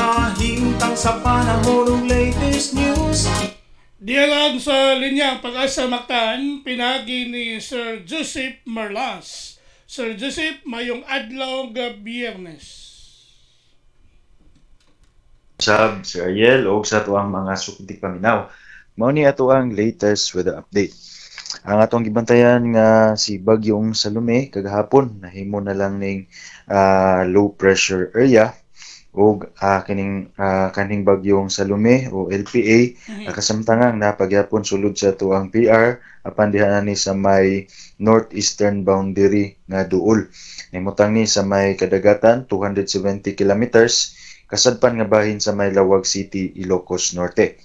Himtang sa panahon ug latest news. Diyalang sa linyang Pag-asa Mactan, pinagi ni Sir Joseph Marlas. Sir Joseph, mayong adlaw nga Biyernes. Sab Sir Ariel o sa tuwang mga sukitik paminaw. Mao ni ato ang latest weather update. Ang atong gibantayan nga si Bagyong Salome kagahapon nahimo na lang ning low pressure area ug kaning Bagyong Salome o LPA kasamtangang napagyapon sulod sa tuang PR apan diha na ni sa may northeastern boundary nga duol. Nahimutang ni sa may kadagatan 270 kilometers kasadpan nga bahin sa may Lawag City, Ilocos Norte.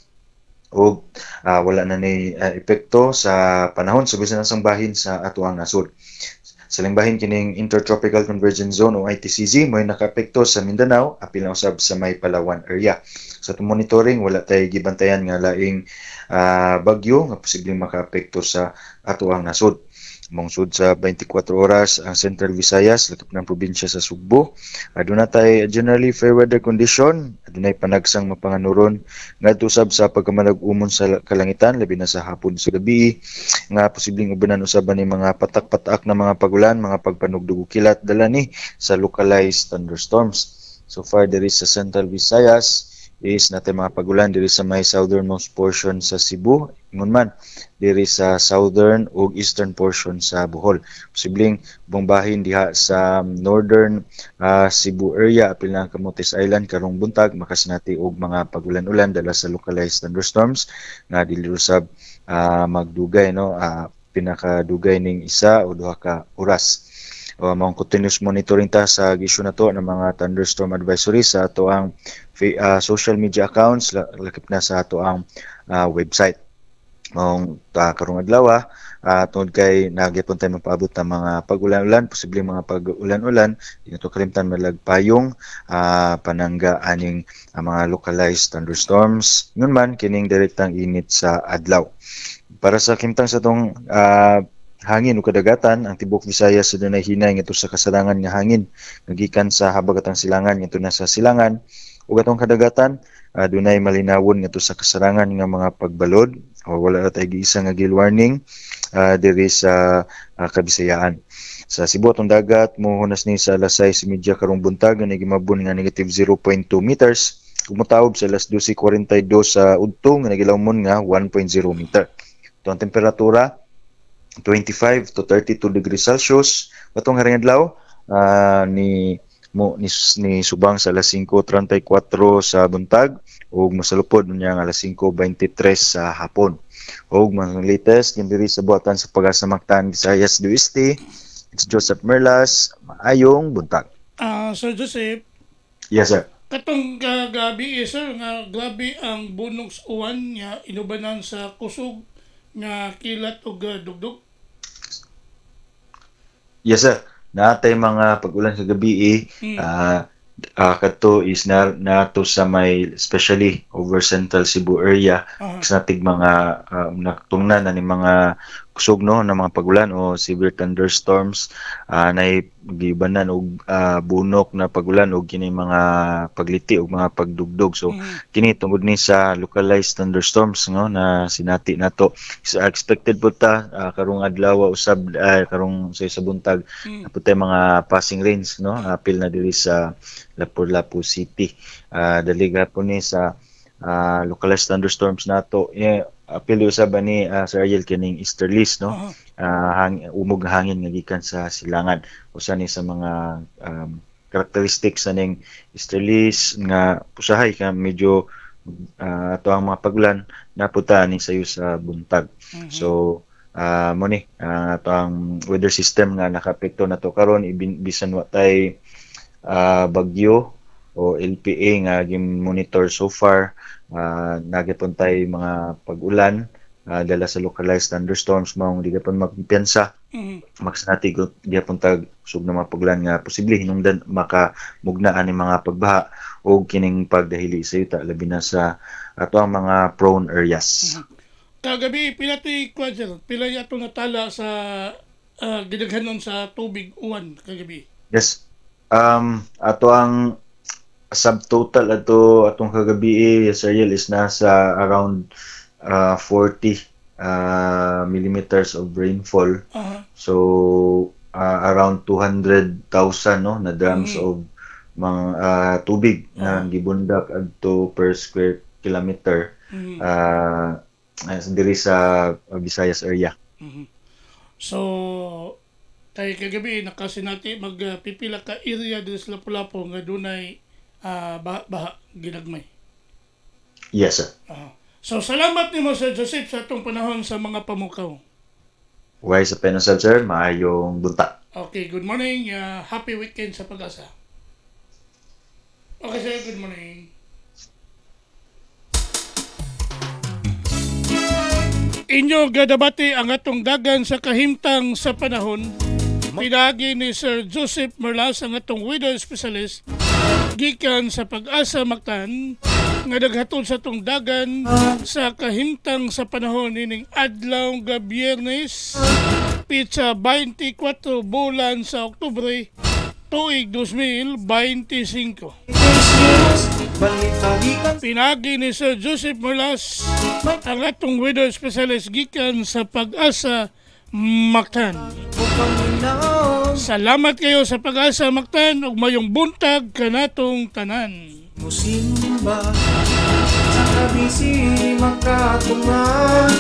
O wala na ni epekto sa panahon sa bisan sang bahin sa atuang nasod. Sa bahin kining Intertropical Convergence Zone o ITCZ mo'y nakaapekto sa Mindanao apil na usab sa may Palawan area. Sa monitoring wala tay gibantayan nga laing bagyo nga posibleng makaapekto sa atuang nasod. Mungsod sa 24 oras ang Central Visayas, lakip ng probinsya sa Sugbo. Aduna tay generally fair weather condition, adunay panagsang mapanganuron ngadto usab sa pagkamanag-umon sa kalangitan labi na sa hapon sa gabi nga posibleng ubanan usaban ni mga patak-patak na mga pagulan, mga pagpanugdug kilat dala ni sa localized thunderstorms. So far diri sa Central Visayas is natay mga pagulan diri sa may southernmost portion sa Cebu, ingon man diri sa southern ug eastern portion sa Bohol. Posibleng bumbahin diha sa northern Cebu area apil na Camotes Island karong buntag makasinati og mga pagulan-ulan dala sa localized thunderstorms nga dili usab magdugay no pinakadugay ning isa o duha ka oras. Mga continuous monitoring ta sa issue na to ng mga thunderstorm advisory sa ato ang social media accounts lakip na sa ato ang website. Karong adlaw tungod kay nagyapon tayo mapaabot ng mga pag-ulan-ulan, posibleng mga pag-ulan-ulan, di na to kalimtan malagpayong panangga aning mga localized thunderstorms. Ngun man kining direktang init sa adlaw. Para sa kimtang sa tong hangin o kadagatan, ang tibok Visayas sa dunay hinay ngadto sa kasarangan nga hangin nagikan sa habagatang silangan ngadto na sa silangan ug atong kadagatan dunay malinawon ngadto sa kasarangan nga mga pagbalod o wala na tay giisa nga gale warning diri sa Kabisayaan. Sa Cebu atong dagat mohunas ni sa alas 6:30 karong buntag nga nagimabon nga negative 0.2 meters kumutaob sa alas 12:42 sa udto nga nagilawmon nga 1.0 meter. Ito ang temperatura 25 to 32 degrees Celsius. Katong haring adlaw ni subang sa alas 5:34 sa buntag ug mosalupod niya nga alas 5:23 sa hapon. Ug mga latest diri sa buhatan sa Pag-asa Mactan, Visayas do Este. It's Joseph Merlas. Maayong buntag. Sir Joseph. Yes, sir. Katong gabi sir nga grabe ang bunong uwan nga inubanan sa kusog nga kilat o dugdug? Yes, sir. Natay mga pag-ulan sa gabi kadto is nato sa may especially over Central Cebu area sa natig mga natungnan na ni mga kusog no na mga pagulan o severe thunderstorms na gibanan og bunok na pagulan og kini mga pagliti og mga pagdugdog. So kini tungod ni sa localized thunderstorms no na sinati nato expected po ta karong adlaw usab karong sa buntag na putay mga passing rains no apil na diri sa Lapu-Lapu City. Daliga po ni sa localized thunderstorms nato apil usab ni Sir Ariel kining easterlies no umog hangin nga gikan sa silangan usa ni sa mga characteristics sa ning easterlies nga pusahay ka medyo ato ang mga pagulan naputa ni sayo sa buntag. So mo ni ato ang weather system nga nakaapekto nato karon bisan wa tay bagyo o LPA nga gin-monitor so far nagipon tay mga pag-ulan dala sa localized thunderstorms maong di gapon magpiyansa maksanati gyapon tag sug na mga pag-ulan nga posible hinungdan makamugnaan ni mga pagbaha o kining pagdahili sa yuta labi na sa ato ang mga prone areas. Kagabi pila yato natala sa gidaghanon sa tubig uwan kagabi? Yes. Ato ang subtotal atong kagabi Sir Yel is nasa around 40 millimeters of rainfall. Aha. So around 200,000 no na drums of mga tubig na gibundak adto per square kilometer diri sa Visayas area. So, tayo kagabi, nakasinati magpipila ka area dito sa Lapu-Lapu nga dunay baha ginagmay. Yes, sir. So, salamat nimo Sir Joseph sa atong panahon sa mga pamukaw. Why sa Penasal, sir? Maayong bunta. Okay, good morning. Happy weekend sa Pag-asa. Okay, sir, good morning. Inyo gadabati ang atong dagan sa kahimtang sa panahon. Pinagi ni Sir Joseph Merlas ang atong weather specialist gikan sa Pag-asa Mactan nga naghatod sa atong dagan sa kahimtang sa panahon ining adlaw nga Biyernes pitsa 24 bulan sa Oktubre tuig 2025. Pinagi ni Sir Joseph Merlas ang atong weather specialist gikan sa Pag-asa Mactan. Salamat kayo sa Pag-asa Mactan ug mayong buntag kanatong tanan. Musimba sa kabisi makatungan